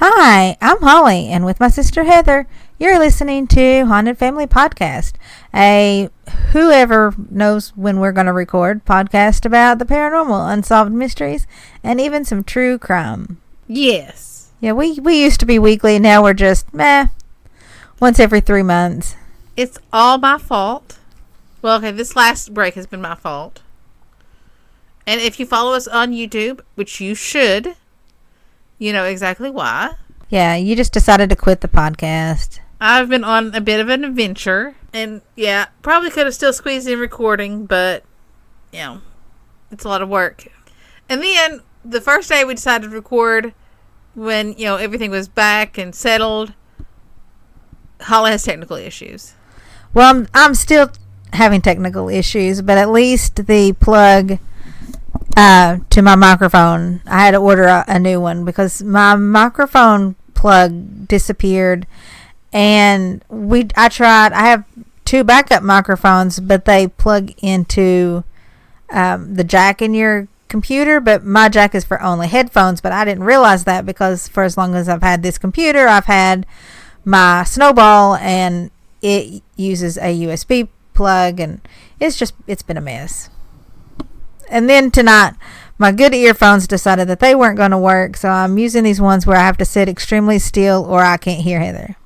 Hi, I'm Holly, and with my sister Heather, you're listening to Haunted Family Podcast, a whoever knows when we're going to record podcast about the paranormal, unsolved mysteries, and even some true crime. Yes. Yeah, we used to be weekly, now we're just, once every 3 months. It's all my fault. Well, okay, this last break has been my fault. And if you follow us on YouTube, which you should, you know exactly why. Yeah, you just decided to quit the podcast. I've been on a bit of an adventure. And, yeah, probably could have still squeezed in recording, but, you know, it's a lot of work. And then, the first day we decided to record, when, you know, everything was back and settled, Holly has technical issues. Well, I'm still having technical issues, but at least the plug to my microphone, I had to order a new one because my microphone plug disappeared, and I have 2 backup microphones, but they plug into the jack in your computer, but my jack is for only headphones. But I didn't realize that because for as long as I've had this computer, I've had my Snowball, and it uses a USB plug, and it's been a mess. And then tonight, my good earphones decided that they weren't going to work, so I'm using these ones where I have to sit extremely still or I can't hear Heather.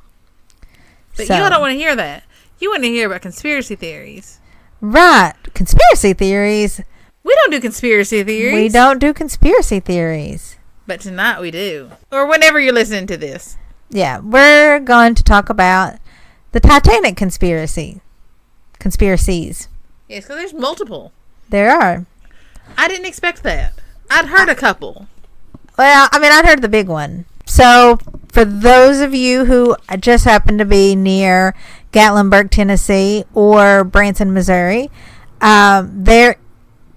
But you don't want to hear that. You want to hear about conspiracy theories. Right. Conspiracy theories. We don't do conspiracy theories. We don't do conspiracy theories. But tonight we do. Or whenever you're listening to this. Yeah, we're going to talk about the Titanic conspiracies. Yes, because there's multiple. There are. I didn't expect that. I'd heard a couple. Well, I mean, I'd heard the big one. So, for those of you who just happen to be near Gatlinburg, Tennessee, or Branson, Missouri, there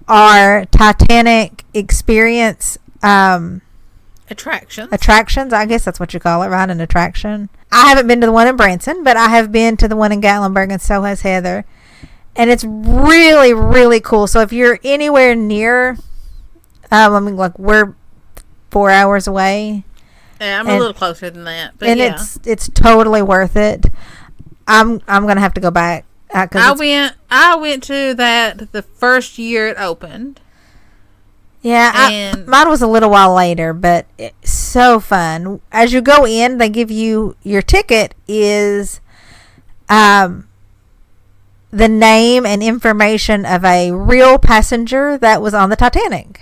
are Titanic experience attractions. I guess that's what you call it, right? An attraction. I haven't been to the one in Branson, but I have been to the one in Gatlinburg, and so has Heather. And it's really, really cool. So if you're anywhere near, we're 4 hours away. Yeah, I'm a little closer than that. But and yeah. it's totally worth it. I'm gonna have to go back. I went to that the first year it opened. Yeah, mine was a little while later, but it's so fun. As you go in, they give you your ticket is the name and information of a real passenger that was on the Titanic.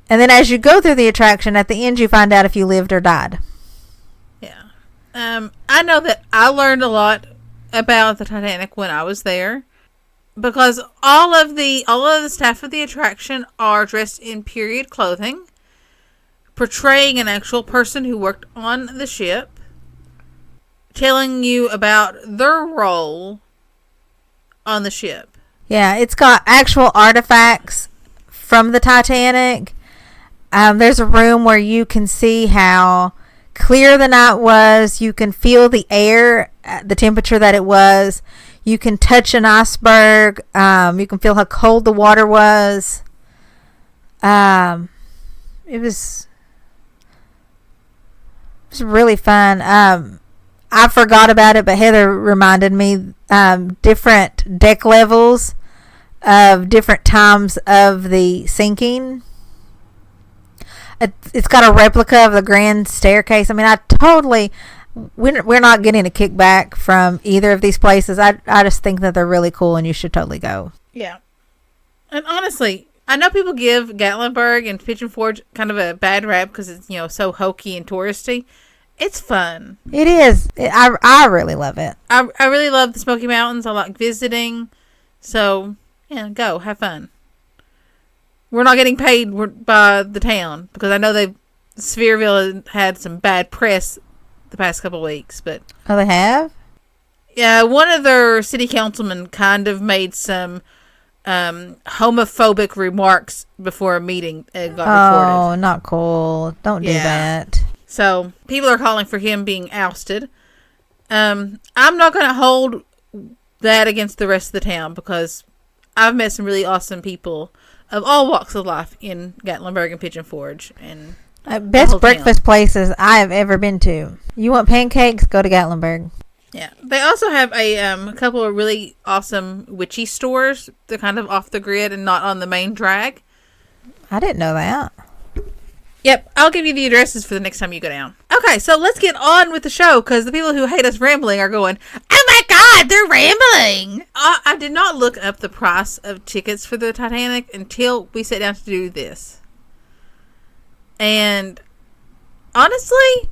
And then as you go through the attraction, at the end you find out if you lived or died. Yeah. I know that I learned a lot about the Titanic when I was there, because all of the staff of the attraction are dressed in period clothing, portraying an actual person who worked on the ship, telling you about their role on the ship. Yeah, it's got actual artifacts from the Titanic. There's a room where you can see how clear the night was. You can feel the air, the temperature that it was. You can touch an iceberg. You can feel how cold the water was. It was really fun. I forgot about it, but Heather reminded me different deck levels of different times of the sinking. It's got a replica of the grand staircase. I mean, we're not getting a kickback from either of these places. I just think that they're really cool, and you should totally go. Yeah. And honestly, I know people give Gatlinburg and Pigeon Forge kind of a bad rap because it's, so hokey and touristy. It's fun. It is. I really love it. I really love the Smoky Mountains. I like visiting. So, yeah, go. Have fun. We're not getting paid by the town because I know Sphereville had some bad press the past couple of weeks. But oh, they have? Yeah, one of their city councilmen kind of made some homophobic remarks before a meeting got recorded. Oh, not cool. Don't do that. So, people are calling for him being ousted. I'm not going to hold that against the rest of the town because I've met some really awesome people of all walks of life in Gatlinburg and Pigeon Forge. And Best breakfast places I have ever been to. You want pancakes? Go to Gatlinburg. Yeah. They also have a couple of really awesome witchy stores. They're kind of off the grid and not on the main drag. I didn't know that. Yep. I'll give you the addresses for the next time you go down. Okay, so let's get on with the show, because the people who hate us rambling are going, oh my God, they're rambling. I did not look up the price of tickets for the Titanic until we sat down to do this. And honestly,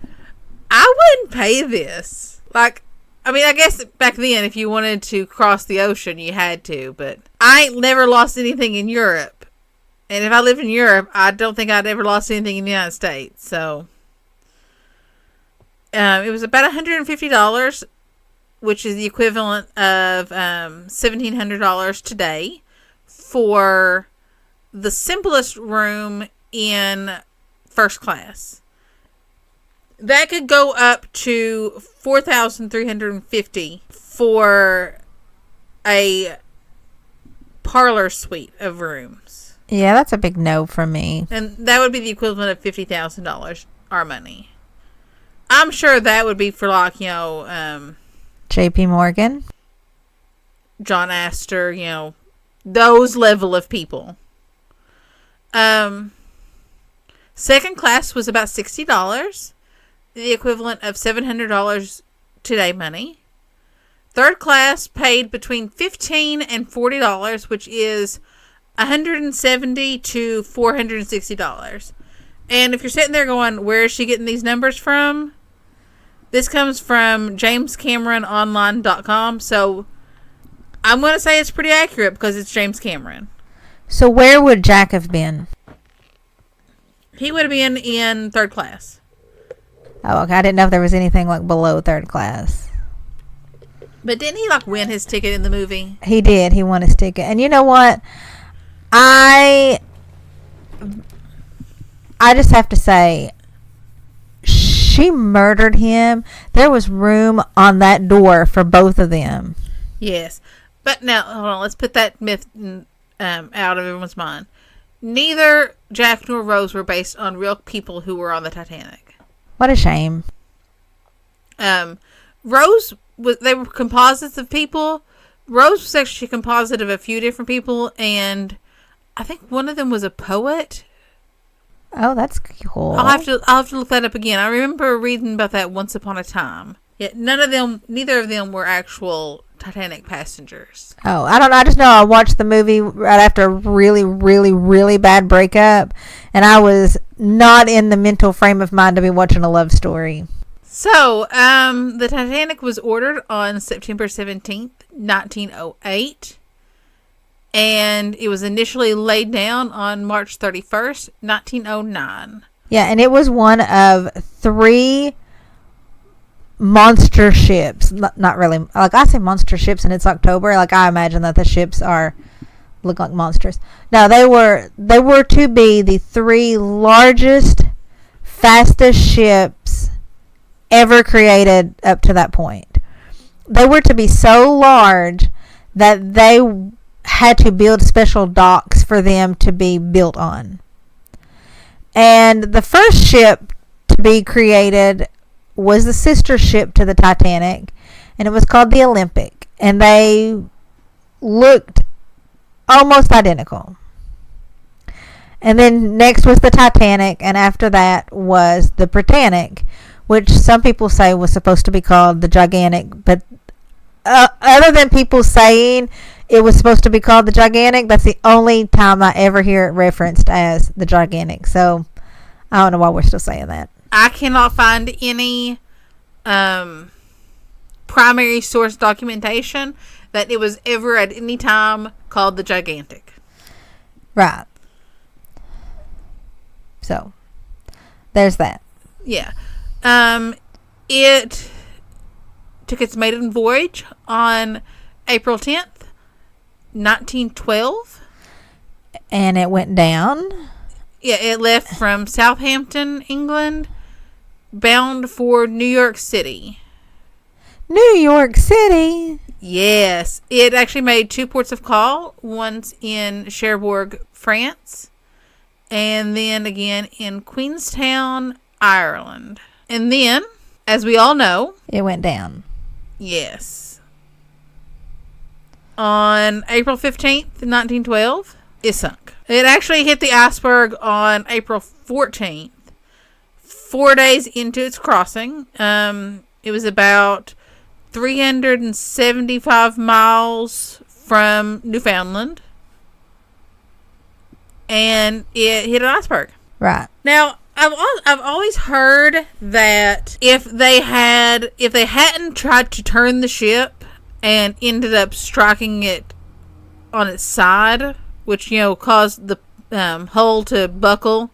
I wouldn't pay this. Like, I mean, I guess back then, if you wanted to cross the ocean, you had to. But I ain't never lost anything in Europe. And if I lived in Europe, I don't think I'd ever lost anything in the United States. So, it was about $150, which is the equivalent of $1,700 today for the simplest room in first class. That could go up to $4,350 for a parlor suite of rooms. Yeah, that's a big no from me. And that would be the equivalent of $50,000 our money. I'm sure that would be for, like, you know, JP Morgan, John Astor, you know, those level of people. Second class was about $60, the equivalent of $700 today money. Third class paid between $15 and $40, which is $170 to $460. And if you're sitting there going, where is she getting these numbers from? This comes from JamesCameronOnline.com. So I'm going to say it's pretty accurate because it's James Cameron. So where would Jack have been? He would have been in third class. Oh, okay. I didn't know if there was anything like below third class. But didn't he like win his ticket in the movie? He did. He won his ticket. And you know what? I just have to say, she murdered him. There was room on that door for both of them. Yes. But now, hold on. Let's put that myth out of everyone's mind. Neither Jack nor Rose were based on real people who were on the Titanic. What a shame. Rose, they were composites of people. Rose was actually a composite of a few different people, and I think one of them was a poet. Oh, that's cool. I'll have to look that up again. I remember reading about that once upon a time. Yet neither of them were actual Titanic passengers. Oh, I don't know. I just know I watched the movie right after a really, really, really bad breakup, and I was not in the mental frame of mind to be watching a love story. So, the Titanic was ordered on September 17th, 1908. And it was initially laid down on March 31st, 1909. Yeah, and it was one of 3 monster ships. Not really. Like, I say monster ships and it's October. Like, I imagine that the ships look like monsters. No, they were to be the 3 largest, fastest ships ever created up to that point. They were to be so large that they had to build special docks for them to be built on. And the first ship to be created was the sister ship to the Titanic, and it was called the Olympic, and they looked almost identical. And then next was the Titanic, and after that was the Britannic, which some people say was supposed to be called the Gigantic, but other than people saying it was supposed to be called the Gigantic, that's the only time I ever hear it referenced as the Gigantic. So I don't know why we're still saying that. I cannot find any primary source documentation that it was ever at any time called the Gigantic. Right. So there's that. Yeah. It took its maiden voyage on April 10th, 1912. And it went down? Yeah, it left from Southampton, England, bound for New York City. New York City? Yes. It actually made 2 ports of call. One's in Cherbourg, France, and then again in Queenstown, Ireland. And then, as we all know, it went down. Yes. On April 15th, 1912, it sunk. It actually hit the iceberg on April 14th, 4 days into its crossing. It was about 375 miles from Newfoundland. And it hit an iceberg. Right. Now, I've always heard that if they hadn't tried to turn the ship and ended up striking it on its side, which caused the hull to buckle,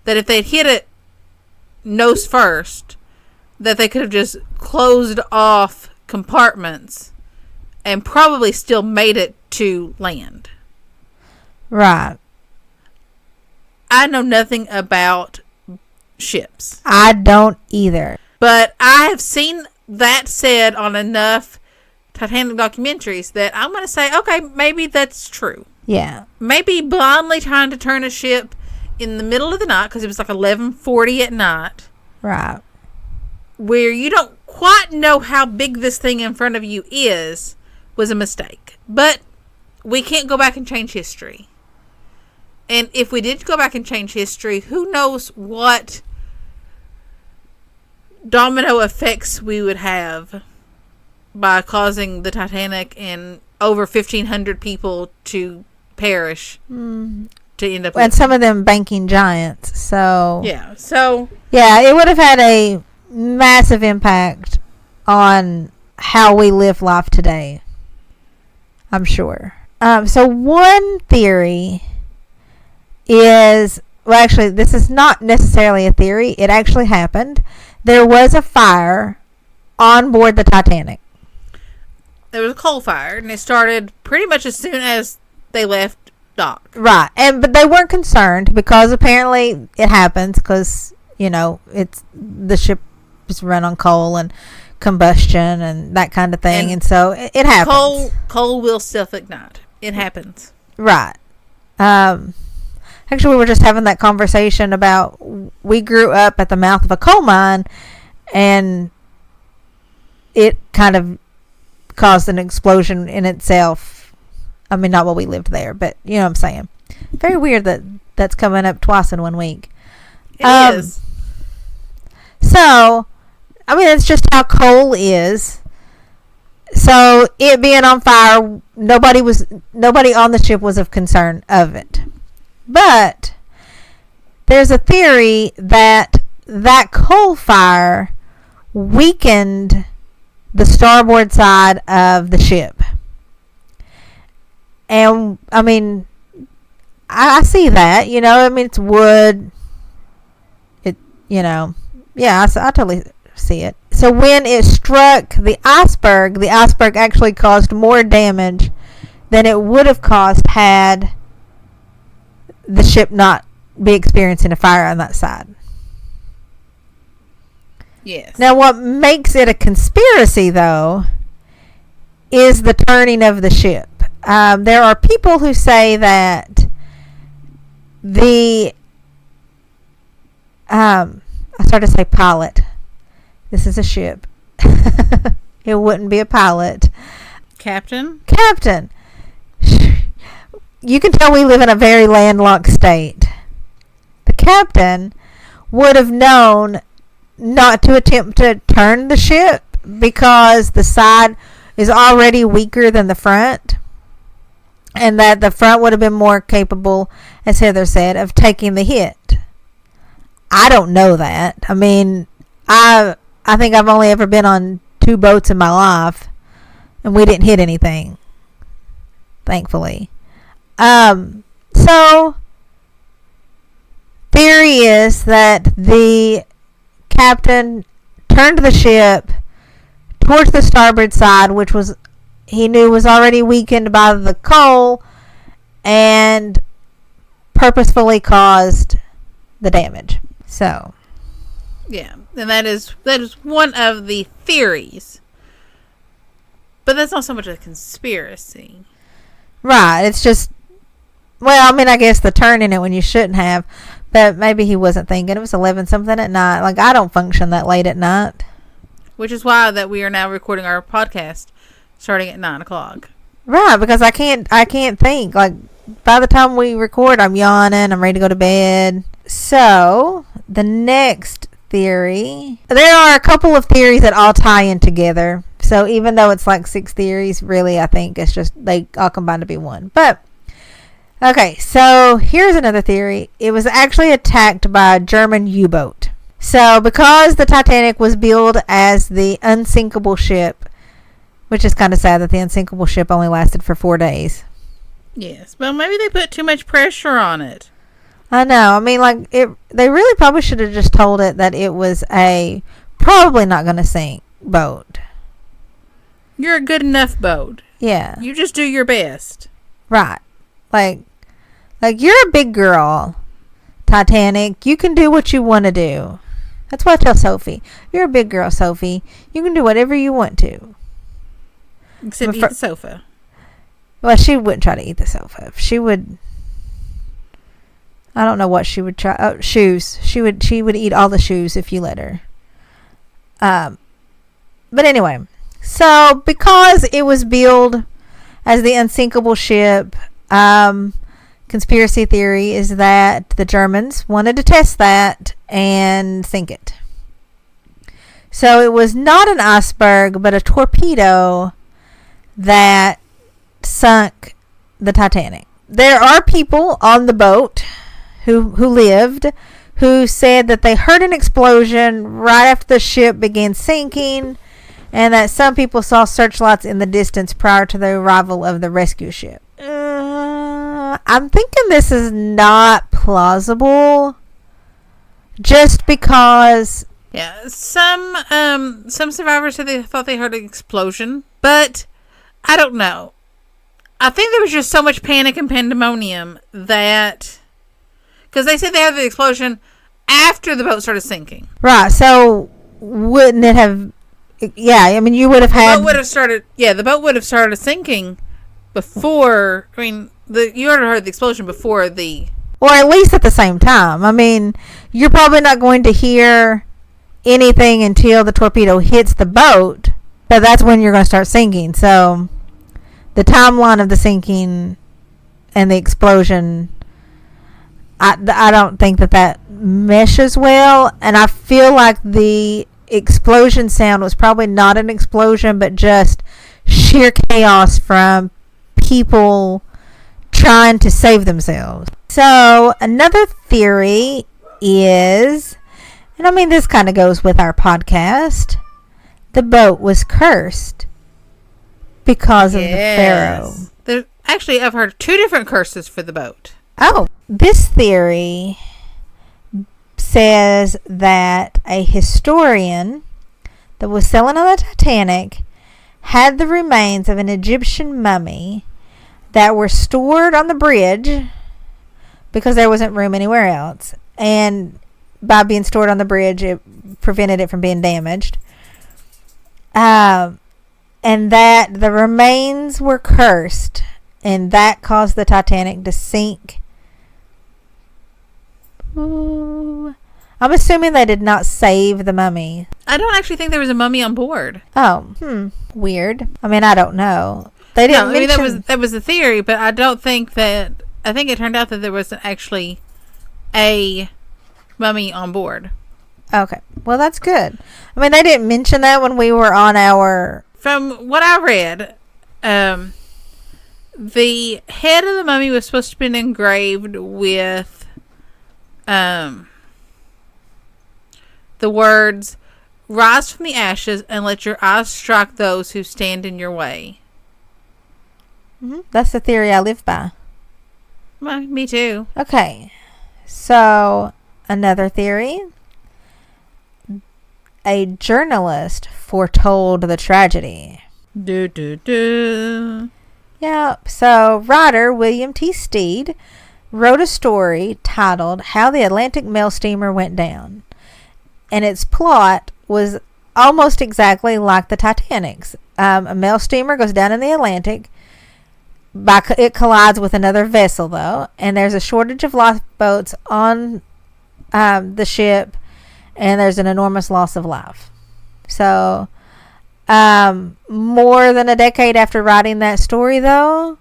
that if they'd hit it nose first, that they could have just closed off compartments and probably still made it to land. Right. I know nothing about ships. I don't either. But I have seen that said on enough Titanic documentaries that I'm going to say, okay, maybe that's true. Yeah. Maybe blindly trying to turn a ship in the middle of the night, because it was like 11:40 at night. Right. Where you don't quite know how big this thing in front of you is, was a mistake. But we can't go back and change history. And if we did go back and change history, who knows what domino effects we would have by causing the Titanic and over 1,500 people to perish to end up. And some of them banking giants. So yeah, so yeah, it would have had a massive impact on how we live life today, I'm sure. So one theory is, well, actually, this is not necessarily a theory. It actually happened. There was a fire on board the Titanic. There was a coal fire, and it started pretty much as soon as they left dock. Right, but they weren't concerned because apparently it happens because it's the ship is run on coal and combustion and that kind of thing, and so it happens. Coal will self-ignite. It happens. Right. Actually, we were just having that conversation about we grew up at the mouth of a coal mine, and it kind of caused an explosion in itself. I mean, not while we lived there, but you know what I'm saying. Very weird that that's coming up twice in 1 week. It is. So, I mean, it's just how coal is. So, it being on fire, nobody on the ship was of concern of it. But there's a theory that coal fire weakened the starboard side of the ship. And, I mean, I see that, I mean, it's wood. Yeah, I totally see it. So when it struck the iceberg actually caused more damage than it would have caused had the ship not be experiencing a fire on that side. Yes. Now, what makes it a conspiracy, though, is the turning of the ship. There are people who say that I started to say pilot. This is a ship. It wouldn't be a pilot. Captain. You can tell we live in a very landlocked state. The captain would have known not to attempt to turn the ship because the side is already weaker than the front, and that the front would have been more capable, as Heather said, of taking the hit. I don't know that. I mean, I think I've only ever been on 2 boats in my life, and we didn't hit anything, thankfully. So theory is that the captain turned the ship towards the starboard side, which he knew was already weakened by the coal, and purposefully caused the damage. So, yeah, and that is one of the theories, but that's not so much a conspiracy. Right, it's just Well, I mean, I guess the turning it when you shouldn't have, but maybe he wasn't thinking. It was 11 something at night. Like, I don't function that late at night. Which is why that we are now recording our podcast starting at 9 o'clock. Right, because I can't think. Like, by the time we record, I'm yawning. I'm ready to go to bed. So, the next theory. There are a couple of theories that all tie in together. So, even though it's like 6 theories, really, I think it's just they all combine to be one. But, okay, so here's another theory. It was actually attacked by a German U-boat. So, because the Titanic was billed as the unsinkable ship, which is kind of sad that the unsinkable ship only lasted for 4 days. Yes, well, maybe they put too much pressure on it. I know. I mean, like, they really probably should have just told it that it was a probably not going to sink boat. You're a good enough boat. Yeah. You just do your best. Right. Like you're a big girl, Titanic. You can do what you want to do. That's what I tell Sophie. You're a big girl, Sophie. You can do whatever you want to. Except eat the sofa. Well, she wouldn't try to eat the sofa. She would... I don't know what she would try. Oh, shoes. She would eat all the shoes if you let her. But anyway. So, because it was billed as the unsinkable ship, conspiracy theory is that the Germans wanted to test that and sink it. So, it was not an iceberg, but a torpedo that sunk the Titanic. There are people on the boat who lived, who said that they heard an explosion right after the ship began sinking, and that some people saw searchlights in the distance prior to the arrival of the rescue ship. I'm thinking this is not plausible, just because... Yeah, some survivors said they thought they heard an explosion, but I don't know. I think there was just so much panic and pandemonium that... Because they said they had the explosion after the boat started sinking. Right, so wouldn't it have... Yeah, I mean, you would have had... The boat would have started sinking before... I mean, you already heard the explosion before the... Or at least at the same time. I mean, you're probably not going to hear anything until the torpedo hits the boat, but that's when you're going to start sinking. So, the timeline of the sinking and the explosion... I don't think that meshes well, and I feel like the explosion sound was probably not an explosion, but just sheer chaos from people trying to save themselves. So another theory is, and I mean this kind of goes with our podcast, the boat was cursed because of the Pharaoh. Actually, I've heard 2 different curses for the boat. Oh, this theory says that a historian that was sailing on the Titanic had the remains of an Egyptian mummy that were stored on the bridge because there wasn't room anywhere else. And by being stored on the bridge, it prevented it from being damaged. And that the remains were cursed, and that caused the Titanic to sink. Ooh. I'm assuming they did not save the mummy. I don't actually think there was a mummy on board. Oh, weird. I mean, I don't know. They didn't mention... I mean, that was a theory, but I don't think that... I think it turned out that there wasn't actually a mummy on board. Okay. Well, that's good. I mean, they didn't mention that when we were on our... From what I read, the head of the mummy was supposed to have been engraved with the words, "Rise from the ashes and let your eyes strike those who stand in your way." Mm-hmm. That's the theory I live by. Well, me too. Okay. So, another theory. A journalist foretold the tragedy. Yep. So, writer William T. Steed wrote a story titled "How the Atlantic Mail Steamer Went Down." And its plot was almost exactly like the Titanic's. A mail steamer goes down in the Atlantic, It collides with another vessel, though, and there's a shortage of lifeboats on the ship, and there's an enormous loss of life. So, more than a decade after writing that story, though,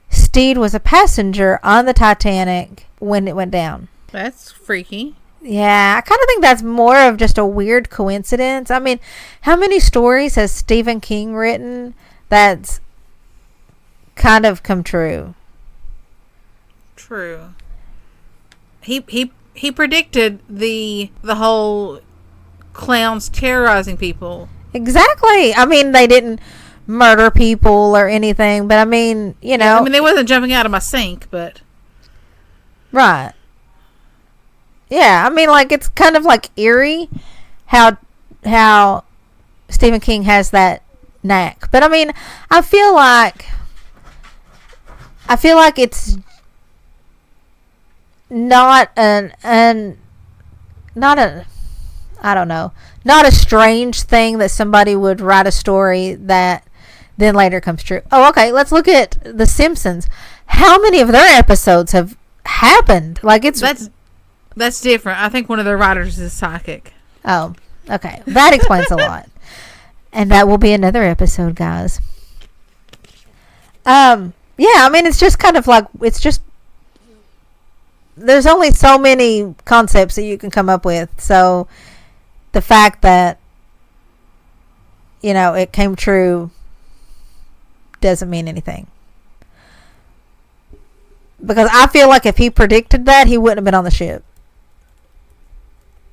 Steed was a passenger on the Titanic when it went down. That's freaky. Yeah, I kind of think that's more of just a weird coincidence. I mean, how many stories has Stephen King written that's kind of come true? True. He predicted the whole clowns terrorizing people. Exactly. I mean, they didn't murder people or anything, but I mean, you know. I mean, they wasn't jumping out of my sink, but. Right. Yeah, I mean, like, it's kind of like eerie how Stephen King has that knack. But I mean, I feel like it's not not a strange thing that somebody would write a story that then later comes true. Oh, okay, let's look at The Simpsons. How many of their episodes have happened? Like, that's different. I think one of their writers is psychic. Oh, okay. That explains a lot. And that will be another episode, guys. Yeah, I mean, it's just kind of like, there's only so many concepts that you can come up with. So the fact that, you know, it came true doesn't mean anything. Because I feel like if he predicted that, he wouldn't have been on the ship.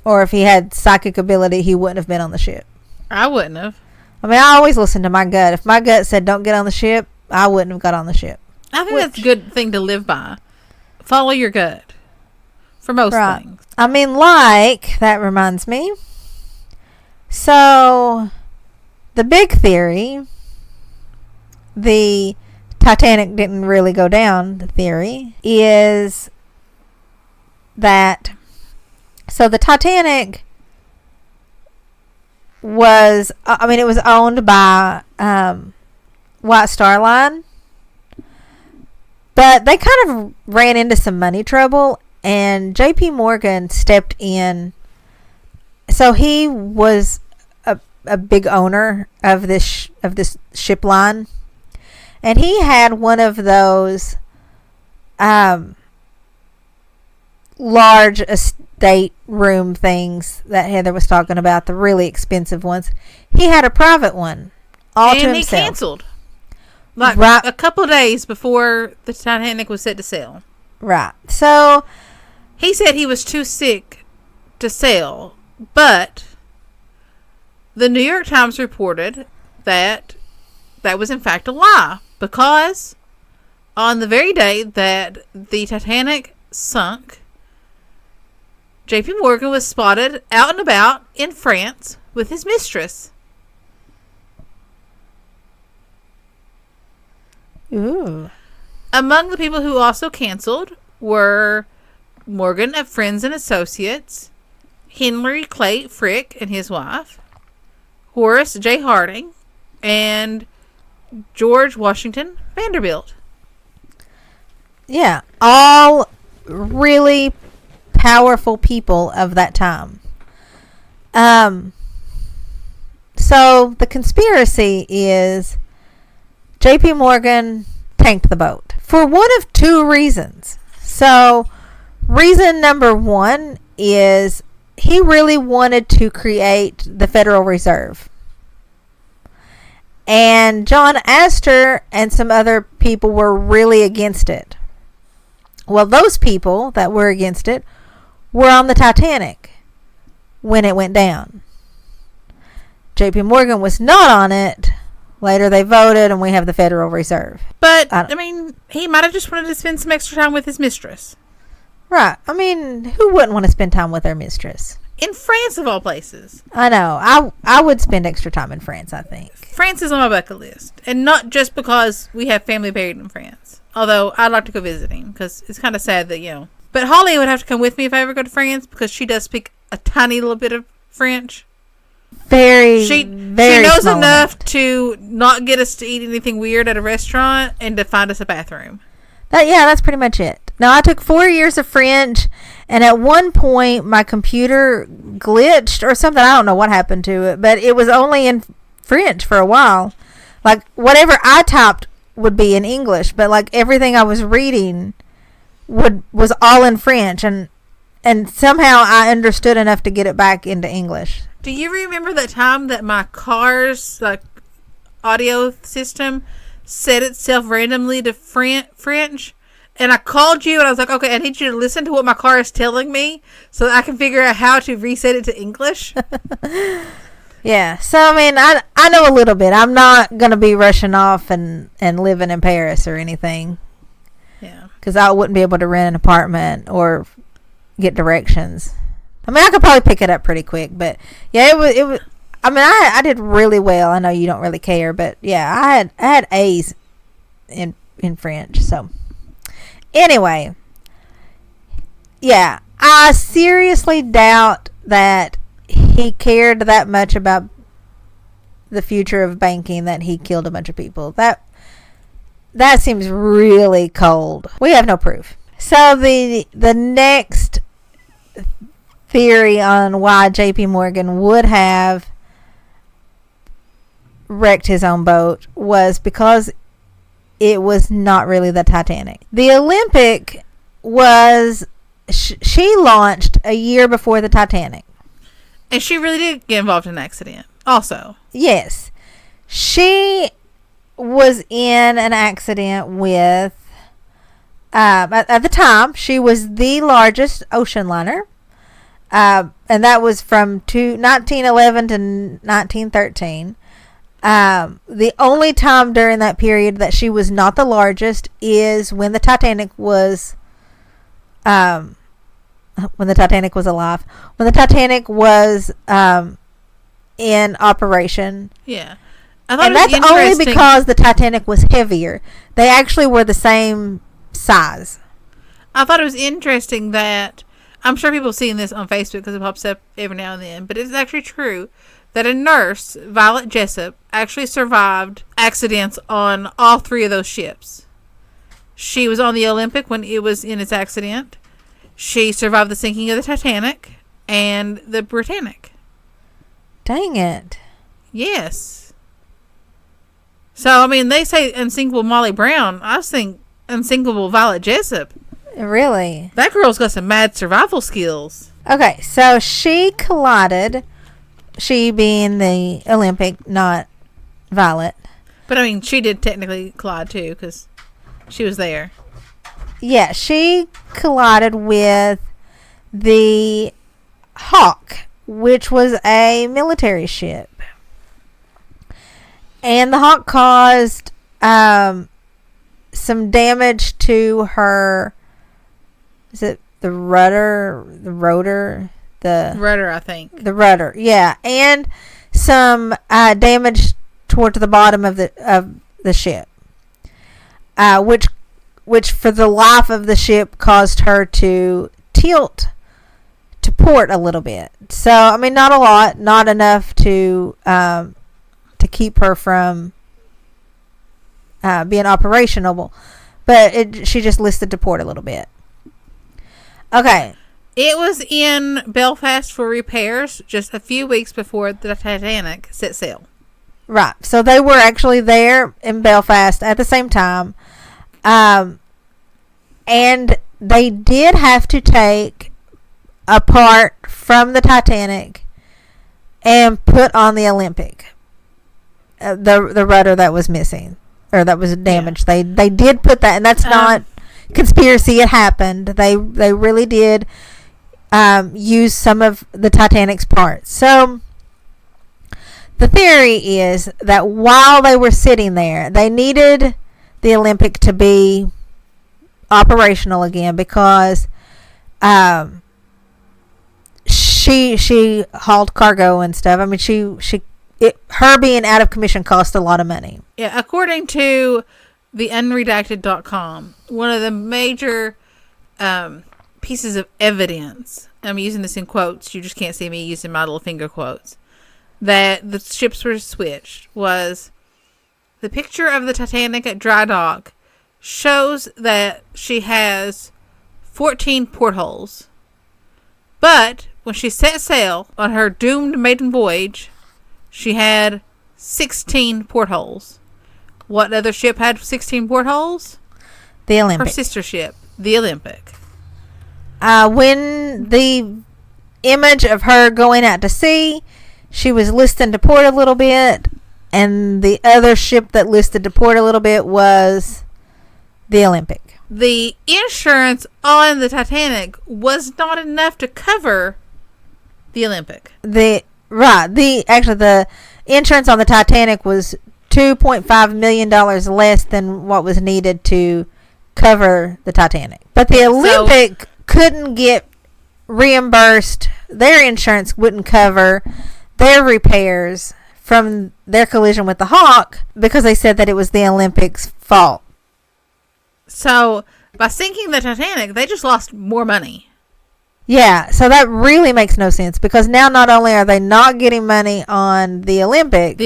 Or if he had psychic ability, he wouldn't have been on the ship. I wouldn't have. I mean, I always listen to my gut. If my gut said don't get on the ship, I wouldn't have got on the ship. I think that's a good thing to live by. Follow your gut. For most things. I mean, like, that reminds me. So, the big theory, the Titanic didn't really go down, the theory, is that, so the Titanic was, it was owned by White Star Line, but they kind of ran into some money trouble, and J.P. Morgan stepped in. So he was a big owner of this ship line, and he had one of those large estate room things that Heather was talking about, the really expensive ones. He had a private one all to himself. And he canceled. Like a couple of days before the Titanic was set to sail. Right. So he said he was too sick to sail, but the New York Times reported that was in fact a lie, because on the very day that the Titanic sunk, J.P. Morgan was spotted out and about in France with his mistress. Ooh. Among the people who also canceled were Morgan of Friends and Associates, Henry Clay Frick and his wife, Horace J. Harding, and George Washington Vanderbilt. Yeah, all really powerful people of that time. So the conspiracy is J.P. Morgan tanked the boat for one of two reasons. So reason number one is he really wanted to create the Federal Reserve. And John Astor and some other people were really against it. Well, those people that were against it were on the Titanic when it went down. J.P. Morgan was not on it. Later they voted and we have the Federal Reserve. But, I mean, he might have just wanted to spend some extra time with his mistress. Right. I mean, who wouldn't want to spend time with their mistress? In France, of all places. I know. I would spend extra time in France, I think. France is on my bucket list. And not just because we have family buried in France. Although, I'd like to go visiting, because it's kind of sad that, you know. But Holly would have to come with me if I ever go to France, because she does speak a tiny little bit of French. very, she very knows small enough amount. to not get us to eat anything weird at a restaurant and to find us a bathroom. That's pretty much it. Now, I took 4 years of French, and at one point, my computer glitched or something. I don't know what happened to it, but it was only in French for a while. Like, whatever I typed would be in English, but, like, everything I was reading was all in French, and somehow I understood enough to get it back into English. Do you remember that time that my car's, like, audio system set itself randomly to French? And I called you and I was like, okay, I need you to listen to what my car is telling me so that I can figure out how to reset it to English. Yeah. So, I mean, I know a little bit. I'm not going to be rushing off and living in Paris or anything. Yeah. Because I wouldn't be able to rent an apartment or get directions. I mean, I could probably pick it up pretty quick. But, yeah, it was. I mean, I did really well. I know you don't really care. But, yeah, I had A's in French. So, anyway. Yeah. I seriously doubt that he cared that much about the future of banking that he killed a bunch of people. That seems really cold. We have no proof. So the next theory on why JP Morgan would have wrecked his own boat was because it was not really the Titanic. The Olympic was she launched a year before the Titanic. And she really did get involved in an accident also. Yes. She was in an accident with, at the time, she was the largest ocean liner. And that was from 1911 to 1913. The only time during that period that she was not the largest is when the Titanic was alive. When the Titanic was in operation. Yeah. And that's only because the Titanic was heavier. They actually were the same size. I thought it was interesting that, I'm sure people have seen this on Facebook because it pops up every now and then, but it's actually true that a nurse, Violet Jessup, actually survived accidents on all three of those ships. She was on the Olympic when it was in its accident. She survived the sinking of the Titanic and the Britannic. Dang it. Yes. So, I mean, they say unsinkable Molly Brown. I think unsinkable Violet Jessup. Really? That girl's got some mad survival skills. Okay, so she collided, she being the Olympic, not Violet. But, I mean, she did technically collide, too, because she was there. Yeah, she collided with the Hawk, which was a military ship. And the Hawk caused some damage to her, is it the rudder? The rotor? The rudder, I think. The rudder, yeah. And some damage towards the bottom of the ship. Which for the life of the ship caused her to tilt to port a little bit. So, I mean, not a lot, not enough to keep her from being operational, but she just listed to port a little bit. Okay. It was in Belfast for repairs just a few weeks before the Titanic set sail. Right. So they were actually there in Belfast at the same time. And they did have to take a part from the Titanic and put on the Olympic. The rudder that was missing or that was damaged. Yeah. They did put that, and that's not conspiracy. It happened. They really did use some of the Titanic's parts. So the theory is that while they were sitting there, they needed the Olympic to be operational again because she hauled cargo and stuff. I mean, her being out of commission cost a lot of money. Yeah, according to the unredacted.com, one of the major pieces of evidence, I'm using this in quotes, you just can't see me using my little finger quotes, that the ships were switched was the picture of the Titanic at dry dock shows that she has 14 portholes. But when she set sail on her doomed maiden voyage, she had 16 portholes. What other ship had 16 portholes? The Olympic. Her sister ship, the Olympic. When the image of her going out to sea, she was listing to port a little bit, and the other ship that listed to port a little bit was the Olympic. The insurance on the Titanic was not enough to cover the Olympic. The insurance on the Titanic was $2.5 million less than what was needed to cover the Titanic. But the Olympic couldn't get reimbursed. Their insurance wouldn't cover their repairs from their collision with the Hawk because they said that it was the Olympic's fault. So, by sinking the Titanic, they just lost more money. Yeah, so that really makes no sense because now not only are they not getting money on the Olympic,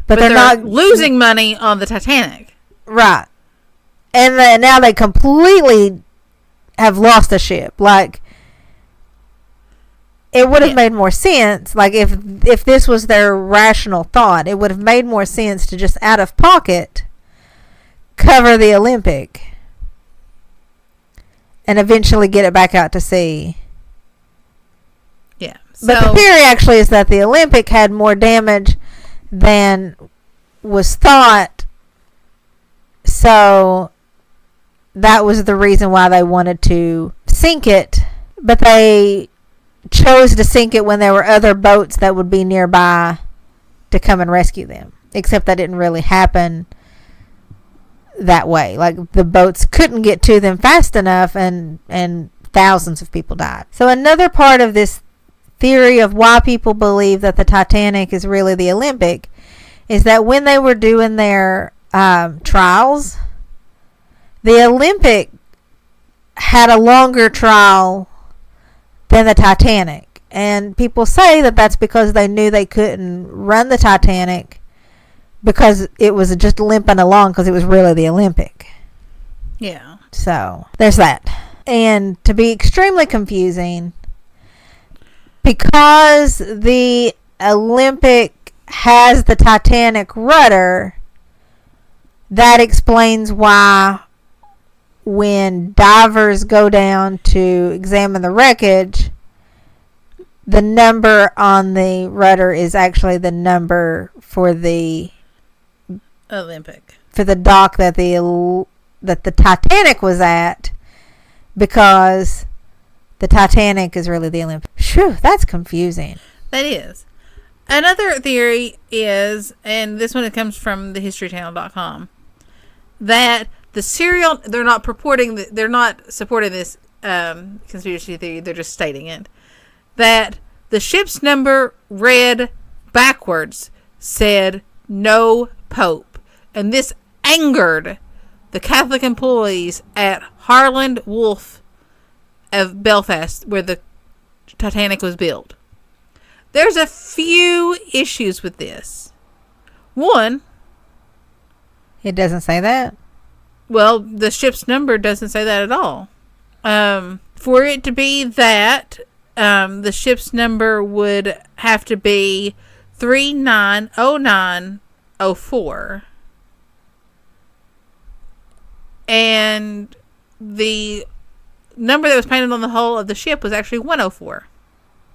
but they're not losing money on the Titanic. Right. And now they completely have lost a ship. Like, it would have made more sense. Like, if this was their rational thought, it would have made more sense to just out of pocket cover the Olympic and eventually get it back out to sea. Yeah. But the theory actually is that the Olympic had more damage than was thought. So that was the reason why they wanted to sink it. But they chose to sink it when there were other boats that would be nearby to come and rescue them. Except that didn't really happen that way. Like, the boats couldn't get to them fast enough, and thousands of people died. So another part of this theory of why people believe that the Titanic is really the Olympic is that when they were doing their trials, the Olympic had a longer trial than the Titanic. And people say that that's because they knew they couldn't run the Titanic because it was just limping along because it was really the Olympic. Yeah. So, there's that. And to be extremely confusing, because the Olympic has the Titanic rudder, that explains why when divers go down to examine the wreckage, the number on the rudder is actually the number for the Olympic, for the dock that the Titanic was at, because the Titanic is really the Olympic. Phew, that's confusing. That is. Another theory is, and this one comes from thehistorychannel.com, that the serial, they're not supporting this conspiracy theory, they're just stating it, that the ship's number read backwards said no Pope. And this angered the Catholic employees at Harland Wolff of Belfast, where the Titanic was built. There's a few issues with this. One, it doesn't say that. Well, the ship's number doesn't say that at all. For it to be that, the ship's number would have to be 390904. And the number that was painted on the hull of the ship was actually 104.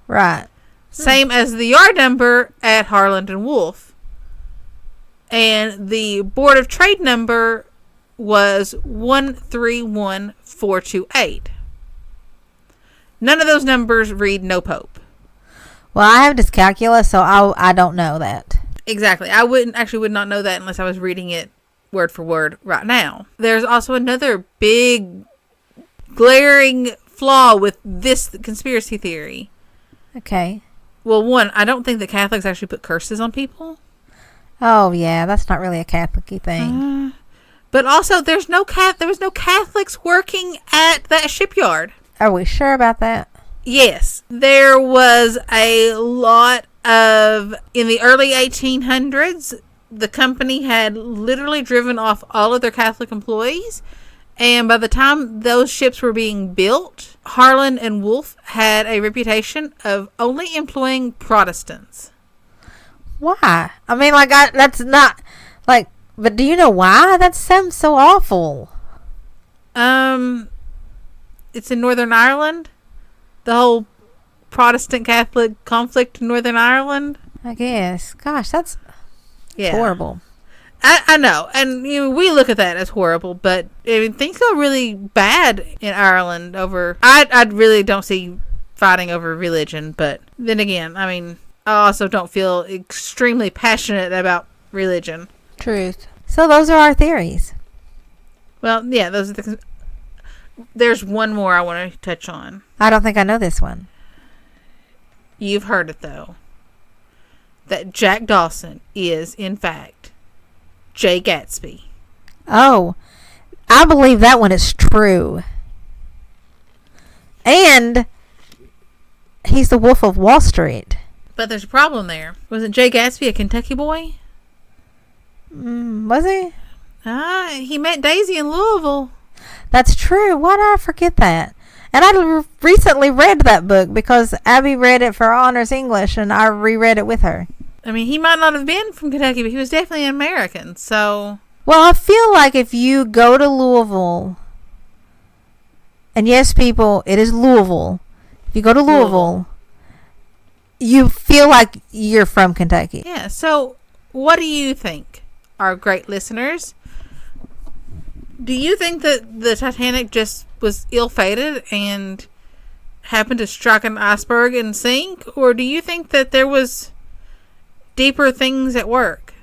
Right. Same as the yard number at Harland and Wolff. And the Board of Trade number was 131428. None of those numbers read no Pope. Well, I have dyscalculia, so I don't know that. Exactly. I would not know that unless I was reading it word for word right now. There's also another big glaring flaw with this conspiracy theory. Okay. Well, one, I don't think that Catholics actually put curses on people. Oh yeah, that's not really a Catholic-y thing. But also, there was no Catholics working at that shipyard. Are we sure about that? Yes, there was a lot in the early 1800s, the company had literally driven off all of their Catholic employees. And by the time those ships were being built, Harlan and Wolff had a reputation of only employing Protestants. Why? I mean, like, that's not, like, but do you know why? That sounds so awful. It's in Northern Ireland. The whole Protestant Catholic conflict in Northern Ireland. I guess. Gosh, that's horrible. I know, and we look at that as horrible, but I mean, things go really bad in Ireland over. I really don't see fighting over religion, but then again, I mean, I also don't feel extremely passionate about religion. Truth. So those are our theories. Well, yeah, those are there's one more I want to touch on. I don't think I know this one. You've heard it though. That Jack Dawson is, in fact, Jay Gatsby. Oh, I believe that one is true. And he's the Wolf of Wall Street. But there's a problem there. Wasn't Jay Gatsby a Kentucky boy? Was he? He met Daisy in Louisville. That's true. Why did I forget that? And I recently read that book because Abby read it for honors English and I reread it with her. I mean, he might not have been from Kentucky, but he was definitely an American, so... Well, I feel like if you go to Louisville, and yes, people, it is Louisville. If you go to Louisville, you feel like you're from Kentucky. Yeah, so what do you think, our great listeners? Do you think that the Titanic just was ill-fated and happened to strike an iceberg and sink? Or do you think that there was deeper things at work?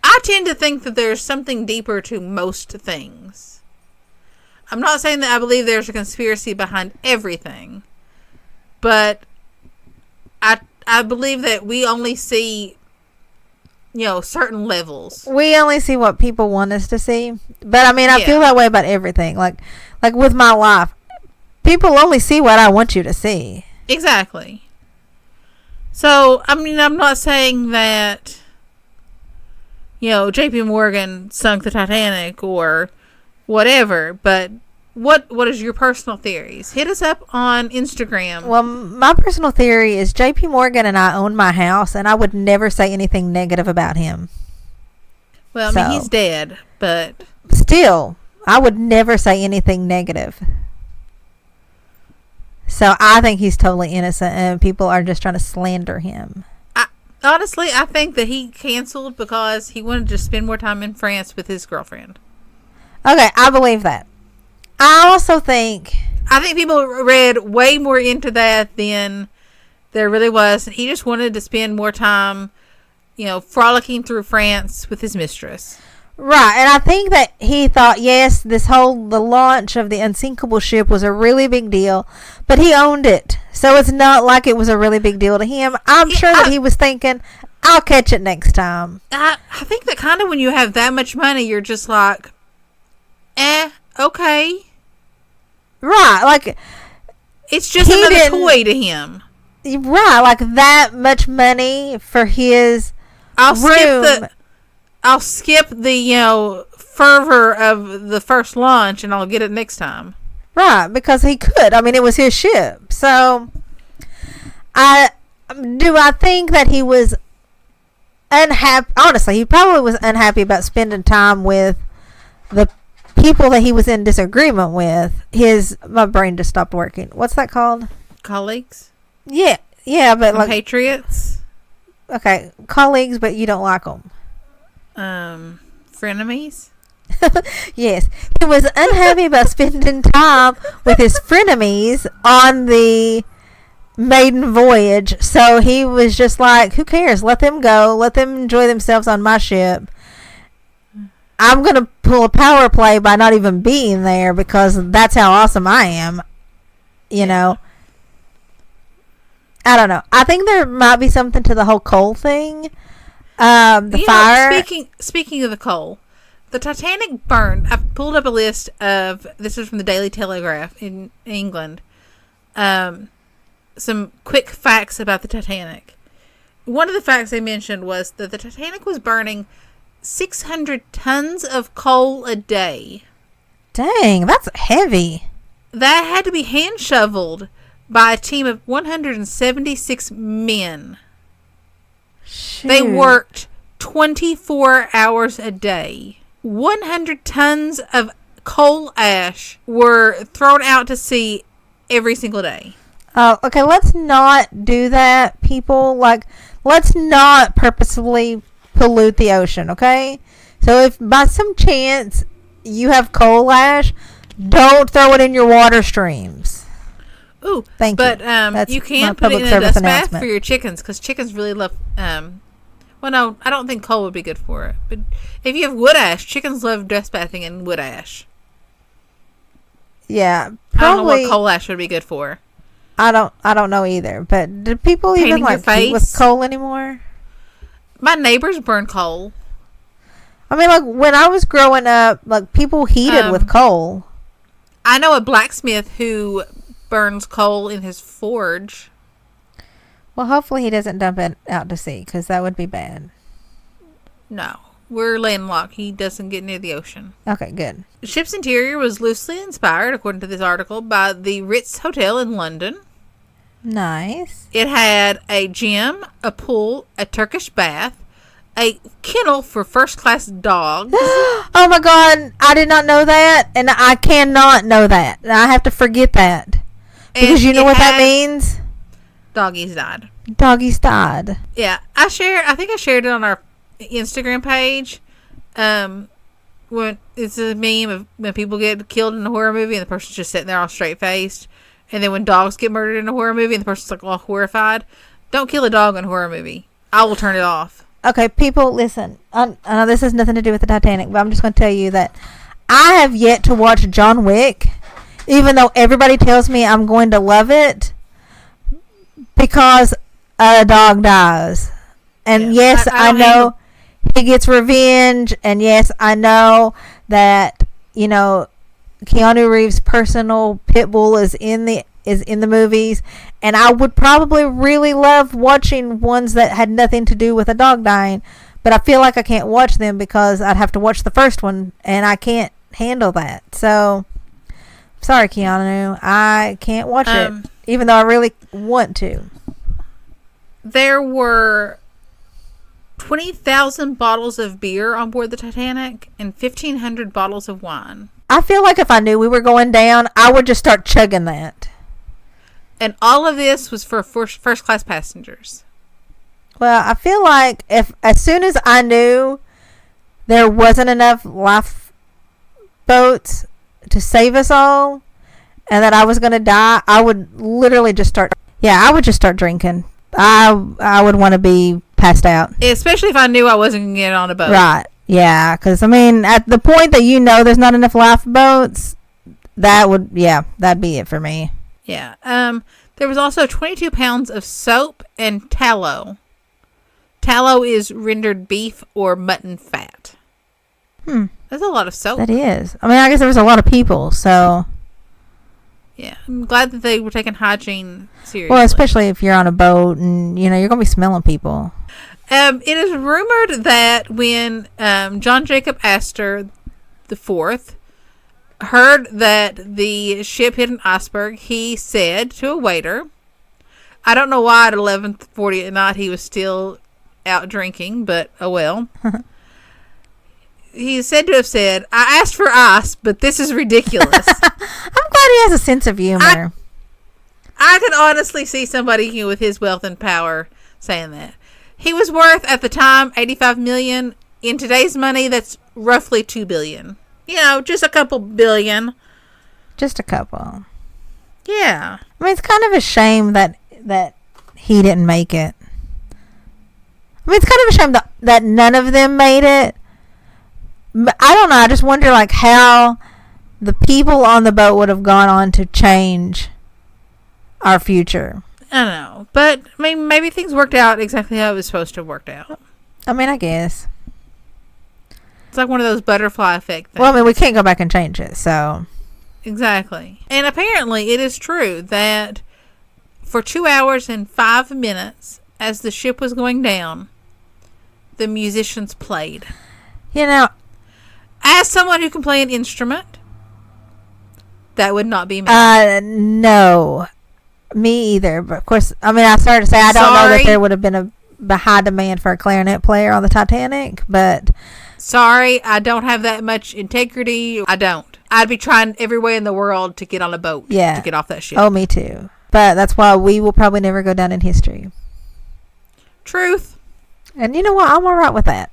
I tend to think that there's something deeper to most things. I'm not saying that I believe there's a conspiracy behind everything, but I believe that we only see, certain levels. We only see what people want us to see. But I mean, I feel that way about everything. Like with my life, people only see what I want you to see. Exactly. So, I mean, I'm not saying that, JP Morgan sunk the Titanic or whatever, but what is your personal theories? Hit us up on Instagram. Well, my personal theory is JP Morgan and I own my house, and I would never say anything negative about him. Well, I mean, he's dead, but... Still, I would never say anything negative. So I think he's totally innocent, and people are just trying to slander him. Honestly, I think that he canceled because he wanted to spend more time in France with his girlfriend. Okay, I believe that. I also think... I think people read way more into that than there really was. He just wanted to spend more time, frolicking through France with his mistress. Right, and I think that he thought, yes, the launch of the unsinkable ship was a really big deal, but he owned it. So it's not like it was a really big deal to him. I'm sure that he was thinking, I'll catch it next time. I think that kind of when you have that much money, you're just like, okay. Right, like... It's just another toy to him. Right, like that much money for his room. I'll skip the, fervor of the first launch and I'll get it next time. Right, because he could. I mean, it was his ship. So, I think that he was unhappy. Honestly, he probably was unhappy about spending time with the people that he was in disagreement with. My brain just stopped working. What's that called? Colleagues? Yeah, but like... Patriots? Okay, colleagues, but you don't like them. Frenemies? Yes, he was unhappy about spending time with his frenemies on the maiden voyage, so he was just like, who cares, let them go, let them enjoy themselves on my ship. I'm gonna pull a power play by not even being there because that's how awesome I am. I don't know, I think there might be something to the whole coal thing. Fire. Speaking of the coal, the Titanic burned. I've pulled up a list of, this is from the Daily Telegraph in England. Some quick facts about the Titanic. one of the facts they mentioned was that the Titanic was burning 600 tons of coal a day. Dang, that's heavy. That had to be hand shoveled by a team of 176 men. Shoot. They worked 24 hours a day. 100 tons of coal ash were thrown out to sea every single day. Oh, okay, let's not do that, people. Like, let's not purposefully pollute the ocean, okay? So if by some chance you have coal ash, don't throw it in your water streams. Ooh, thank you. But you can put it in a dust bath for your chickens, because chickens really love. Well, no, I don't think coal would be good for it. But if you have wood ash, chickens love dust bathing in wood ash. Yeah, probably. I don't know what coal ash would be good for. I don't know either. But do people even like heat with coal anymore? My neighbors burn coal. I mean, like when I was growing up, like people heated with coal. I know a blacksmith who burns coal in his forge. Well, hopefully he doesn't dump it out to sea, because that would be bad. No, we're landlocked. He doesn't get near the ocean. Okay, good. The ship's interior was loosely inspired, according to this article, by the Ritz Hotel in London. Nice. It had a gym, a pool, a Turkish bath, a kennel for first-class dogs. Oh my God, I did not know that, and I cannot know that. I have to forget that. Because you know what that means? Doggies died. Doggies died. Yeah, I think I shared it on our Instagram page. When it's a meme of when people get killed in a horror movie and the person's just sitting there all straight-faced. And then when dogs get murdered in a horror movie and the person's like all horrified. Don't kill a dog in a horror movie. I will turn it off. Okay, people, listen. I know this has nothing to do with the Titanic, but I'm just going to tell you that I have yet to watch John Wick, even though everybody tells me I'm going to love it, because a dog dies. And yes, I know he gets revenge, and yes, I know that, you know, Keanu Reeves' personal pit bull is in the movies, and I would probably really love watching ones that had nothing to do with a dog dying, but I feel like I can't watch them because I'd have to watch the first one, and I can't handle that. So, sorry, Keanu, I can't watch it, even though I really want to. There were 20,000 bottles of beer on board the Titanic and 1,500 bottles of wine. I feel like if I knew we were going down, I would just start chugging that. And all of this was for first-class passengers. Well, I feel like as soon as I knew there wasn't enough lifeboats to save us all, and that I was going to die, I would literally just start. Yeah, I would just start drinking. I would want to be passed out. Especially if I knew I wasn't going to get on a boat. Right. Yeah, because, I mean, at the point that you know there's not enough lifeboats, that'd be it for me. Yeah. There was also 22 pounds of soap and tallow. Tallow is rendered beef or mutton fat. That's a lot of soap. That is. I mean, I guess there was a lot of people, so. Yeah. I'm glad that they were taking hygiene seriously. Well, especially if you're on a boat and, you know, you're going to be smelling people. It is rumored that when John Jacob Astor IV heard that the ship hit an iceberg, he said to a waiter, I don't know why at 11:40 at night he was still out drinking, but oh well. He is said to have said, I asked for ice, but this is ridiculous. I'm glad he has a sense of humor. I could honestly see somebody with his wealth and power saying that. He was worth, at the time, $85 million. In today's money, that's roughly $2 billion. You know, just a couple billion. Just a couple. Yeah. I mean, it's kind of a shame that he didn't make it. I mean, it's kind of a shame that none of them made it. But I don't know. I just wonder, like, how the people on the boat would have gone on to change our future. I don't know. But, I mean, maybe things worked out exactly how it was supposed to have worked out. I mean, I guess. It's like one of those butterfly effect things. Well, I mean, we can't go back and change it, so. Exactly. And apparently it is true that for 2 hours and 5 minutes, as the ship was going down, the musicians played. You know, as someone who can play an instrument, that would not be me. No, me either. But of course, I mean, I started to say I don't know that there would have been a high demand for a clarinet player on the Titanic, but sorry, I don't have that much integrity. I don't. I'd be trying every way in the world to get on a boat. Yeah. To get off that ship. Oh, me too. But that's why we will probably never go down in history. Truth. And you know what? I'm all right with that.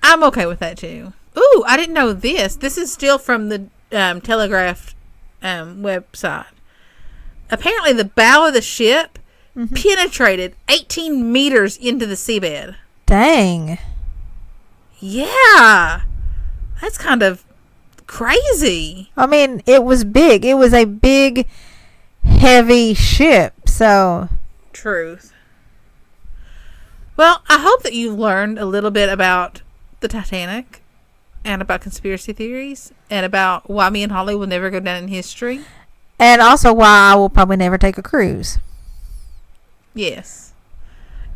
I'm okay with that too. Ooh, I didn't know this. This is still from the Telegraph website. Apparently, the bow of the ship penetrated 18 meters into the seabed. Dang. Yeah. That's kind of crazy. I mean, it was big. It was a big, heavy ship. So. Truth. Well, I hope that you've learned a little bit about the Titanic and about conspiracy theories and about why me and Holly will never go down in history. And also why I will probably never take a cruise. Yes.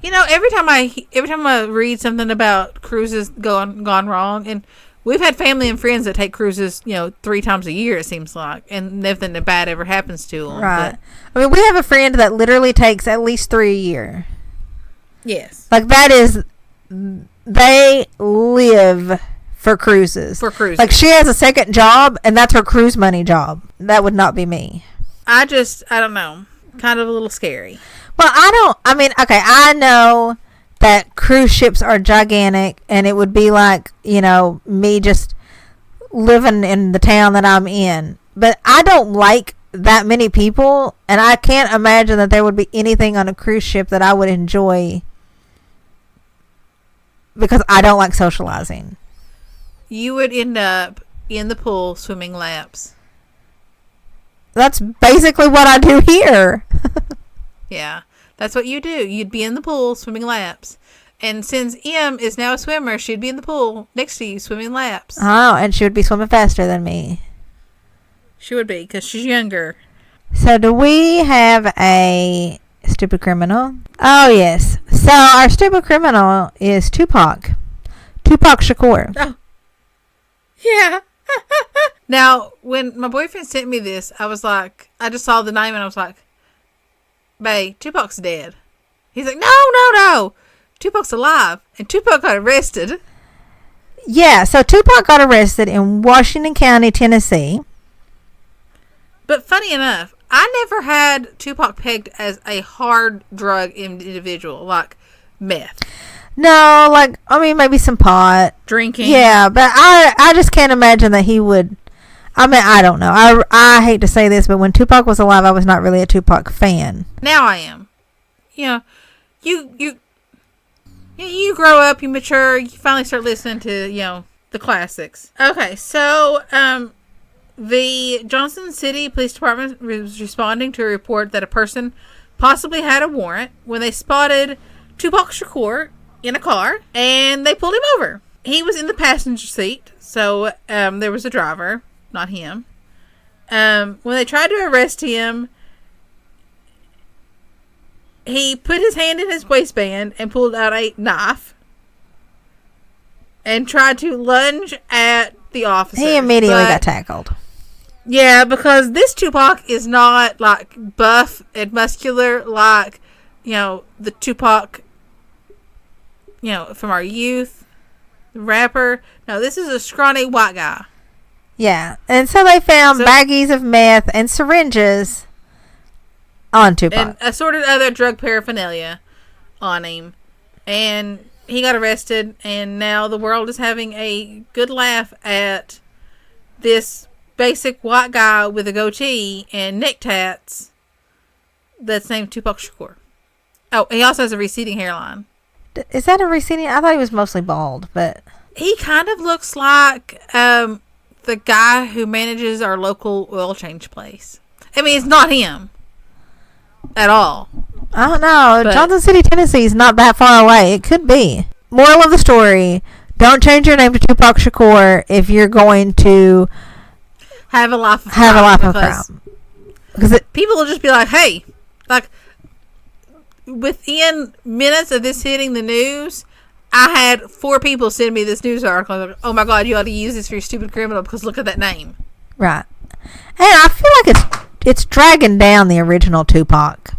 You know, every time I read something about cruises gone wrong, and we've had family and friends that take cruises, 3 times a year, it seems like, and nothing bad ever happens to them. Right. I mean, we have a friend that literally takes at least 3 a year. Yes. Like, that is, they live for cruises. For cruises. Like, she has a second job, and that's her cruise money job. That would not be me. I don't know. Kind of a little scary. Well, I know that cruise ships are gigantic, and it would be like, me just living in the town that I'm in. But I don't like that many people, and I can't imagine that there would be anything on a cruise ship that I would enjoy because I don't like socializing. You would end up in the pool swimming laps. That's basically what I do here. Yeah, that's what you do. You'd be in the pool swimming laps. And since Em is now a swimmer, she'd be in the pool next to you swimming laps. Oh, and she would be swimming faster than me. She would be, because she's younger. So do we have a stupid criminal? Oh, yes. So our stupid criminal is Tupac Shakur. Oh. Yeah. Now, when my boyfriend sent me this, I was like, I just saw the name and I was like, bae, Tupac's dead. He's like, no. Tupac's alive. And Tupac got arrested. Yeah, so Tupac got arrested in Washington County, Tennessee. But funny enough, I never had Tupac pegged as a hard drug individual, like meth. No, maybe some pot. Drinking. Yeah, but I just can't imagine that he would. I mean, I don't know. I hate to say this, but when Tupac was alive, I was not really a Tupac fan. Now I am. You grow up, you mature, you finally start listening to, the classics. Okay, so, the Johnson City Police Department was responding to a report that a person possibly had a warrant when they spotted Tupac Shakur in a car, and they pulled him over. He was in the passenger seat, so there was a driver, not him. When they tried to arrest him, he put his hand in his waistband and pulled out a knife and tried to lunge at the officer. He immediately got tackled. Yeah, because this Tupac is not like buff and muscular like, the Tupac, from our youth, the rapper. No, this is a scrawny white guy. Yeah, and so they found baggies of meth and syringes on Tupac. And assorted other drug paraphernalia on him. And he got arrested, and now the world is having a good laugh at this basic white guy with a goatee and neck tats that's named Tupac Shakur. Oh, he also has a receding hairline. Is that a receding? I thought he was mostly bald, but he kind of looks like the guy who manages our local oil change place. I mean, it's not him at all. I don't know. But Johnson City, Tennessee is not that far away. It could be. Moral of the story: don't change your name to Tupac Shakur if you're going to have a life of crime. Because people will just be like, hey, like, within minutes of this hitting the news, I had 4 people send me this news article. I was like, oh my God, you ought to use this for your stupid criminal because look at that name. Right. And I feel like it's dragging down the original Tupac.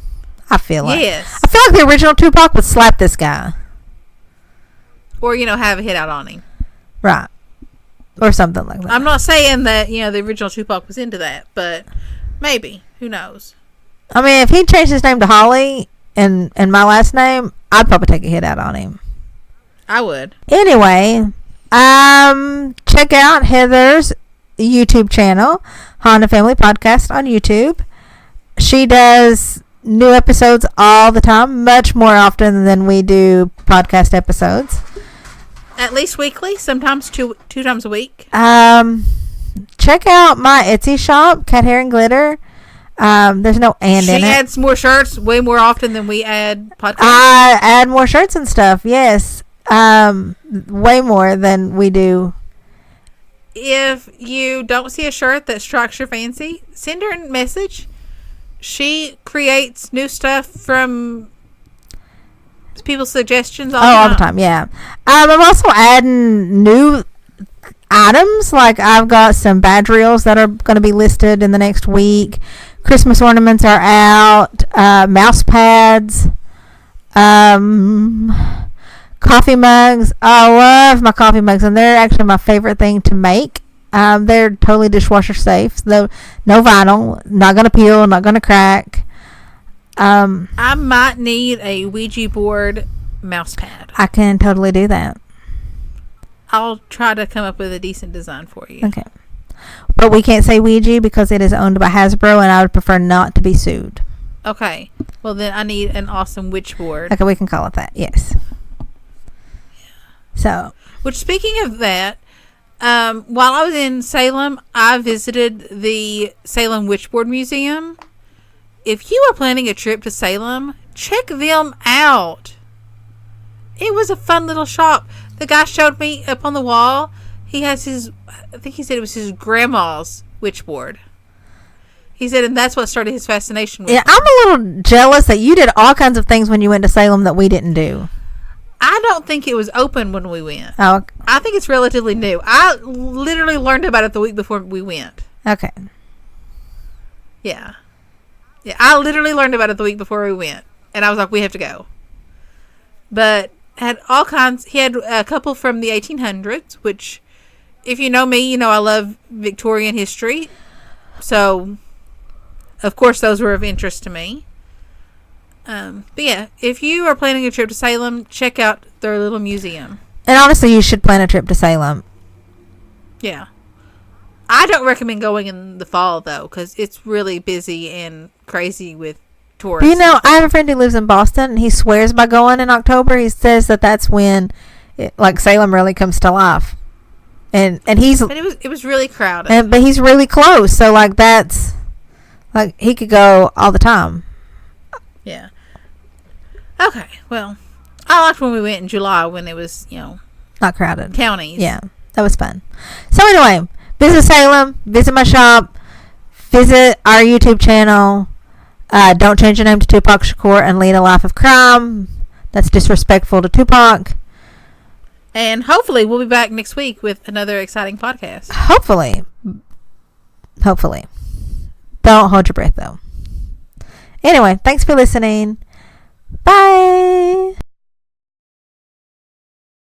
I feel like. Yes. I feel like the original Tupac would slap this guy. Or, have a hit out on him. Right. Or something like that. I'm not saying that, the original Tupac was into that, but maybe. Who knows? I mean, if he changed his name to Holly and my last name, I'd probably take a hit out on him. I would. Anyway, check out Heather's YouTube channel, Honda Family Podcast on YouTube. She does new episodes all the time, much more often than we do podcast episodes. At least weekly, sometimes two times a week. Check out my Etsy shop, CatHairGlitter. There's no and in it. She adds more shirts way more often than we add podcasts. I add more shirts and stuff, yes. Way more than we do. If you don't see a shirt that strikes your fancy, send her a message. She creates new stuff from people's suggestions all the time, yeah. I'm also adding new items. Like I've got some badge reels that are going to be listed in the next week. Christmas ornaments are out. Mouse pads. Coffee mugs. I love my coffee mugs, and they're actually my favorite thing to make. They're totally dishwasher safe. No vinyl. Not going to peel. Not going to crack. I might need a Ouija board mouse pad. I can totally do that. I'll try to come up with a decent design for you. Okay. But we can't say Ouija because it is owned by Hasbro, and I would prefer not to be sued. Okay. Well, then I need an awesome witch board. Okay, we can call it that. Yes. So. Which, speaking of that, while I was in Salem, I visited the Salem Witchboard Museum. If you are planning a trip to Salem, check them out. It was a fun little shop. The guy showed me up on the wall. He has I think he said it was his grandma's witchboard. He said, and that's what started his fascination with it. I'm a little jealous that you did all kinds of things when you went to Salem that we didn't do. I don't think it was open when we went. Oh, okay. I think it's relatively new. I literally learned about it the week before we went. Okay. Yeah. Yeah, I literally learned about it the week before we went. And I was like, we have to go. But had all kinds. He had a couple from the 1800s, which, if you know me, you know I love Victorian history. So, of course, those were of interest to me. But yeah, if you are planning a trip to Salem, check out their little museum. And honestly, you should plan a trip to Salem. Yeah. I don't recommend going in the fall, though, because it's really busy and crazy with tourists. You know, I have a friend who lives in Boston, and he swears by going in October. He says that's when, Salem really comes to life. And he's... But it was really crowded. But he's really close, so, that's... he could go all the time. Yeah. Okay, well, I liked when we went in July when it was, not crowded. Counties. Yeah, that was fun. So anyway, visit Salem, visit my shop, visit our YouTube channel. Don't change your name to Tupac Shakur and lead a life of crime. That's disrespectful to Tupac. And hopefully we'll be back next week with another exciting podcast. Hopefully. Don't hold your breath, though. Anyway, thanks for listening. Bye.